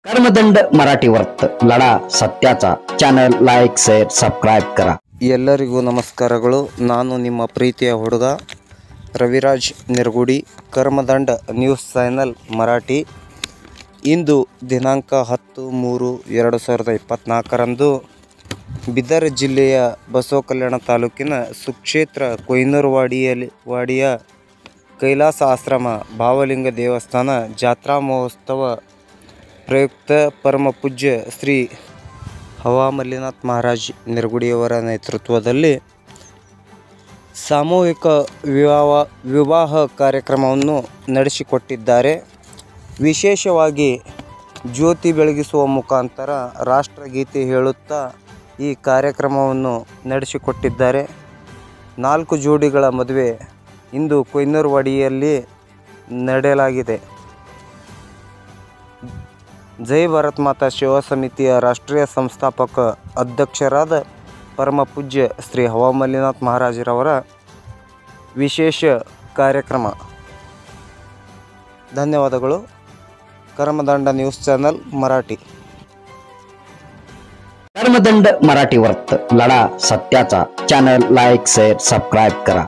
कर्मदंड मराठी वर्त लढा सत्याचा ಚಾನೆಲ್ ಲೈಕ್ ಶೇರ್ ಸಬ್ಸ್ಕ್ರೈಬ್ करा. ಎಲ್ಲರಿಗೂ ನಮಸ್ಕಾರಗಳು. ನಾನು ನಿಮ್ಮ ಪ್ರೀತಿಯ ಹುಡುಗ ರವಿರಾಜ್ ನಿರ್ಗುಡಿ, ಕರ್ಮದಂಡ ನ್ಯೂಸ್ ಚಾನೆಲ್ ಮರಾಠಿ. ಇಂದು ದಿನಾಂಕ 10/3/2024ರಂದು ಬೀದರ್ ಜಿಲ್ಲೆಯ ಬಸವಕಲ್ಯಾಣ ತಾಲೂಕಿನ ಸುಕ್ಷೇತ್ರ ಕೊಯ್ನೂರವಾಡಿಯ ಕೈಲಾಸ ಆಶ್ರಮ ಭಾವಲಿಂಗ ದೇವಸ್ಥಾನ ಜಾತ್ರಾ ಮಹೋತ್ಸವ ಪ್ರಯುಕ್ತ ಪರಮ ಪೂಜ್ಯ ಶ್ರೀ ಹವಾ ಮಲ್ಲಿನಾಥ್ ಮಹಾರಾಜ್ ನಿರ್ಗುಡಿಯವರ ನೇತೃತ್ವದಲ್ಲಿ ಸಾಮೂಹಿಕ ವಿವಾಹ ಕಾರ್ಯಕ್ರಮವನ್ನು ನಡೆಸಿಕೊಟ್ಟಿದ್ದಾರೆ. ವಿಶೇಷವಾಗಿ ಜ್ಯೋತಿ ಬೆಳಗಿಸುವ ಮುಖಾಂತರ ರಾಷ್ಟ್ರಗೀತೆ ಹೇಳುತ್ತಾ ಈ ಕಾರ್ಯಕ್ರಮವನ್ನು ನಡೆಸಿಕೊಟ್ಟಿದ್ದಾರೆ. 4 ಜೋಡಿಗಳ ಮದುವೆ ಇಂದು ಕೊಯ್ನೂರವಾಡಿಯಲ್ಲಿ ನಡೆಯಲಾಗಿದೆ. ಜೈ ಭಾರತ್ ಮಾತಾ ಸೇವಾ ಸಮಿತಿಯ ರಾಷ್ಟ್ರೀಯ ಸಂಸ್ಥಾಪಕ ಅಧ್ಯಕ್ಷರಾದ ಪರಮ ಪೂಜ್ಯ ಶ್ರೀ ಹವಾ ಮಲ್ಲಿನಾಥ್ ಮಹಾರಾಜರವರ ವಿಶೇಷ ಕಾರ್ಯಕ್ರಮ. ಧನ್ಯವಾದಗಳು. Karmadand news channel Marathi. कर्मदंड मराठी वर्त लढा सत्याचा ಚಾನೆಲ್ ಲೈಕ್ ಶೇರ್ ಸಬ್ಸ್ಕ್ರೈಬ್ करा.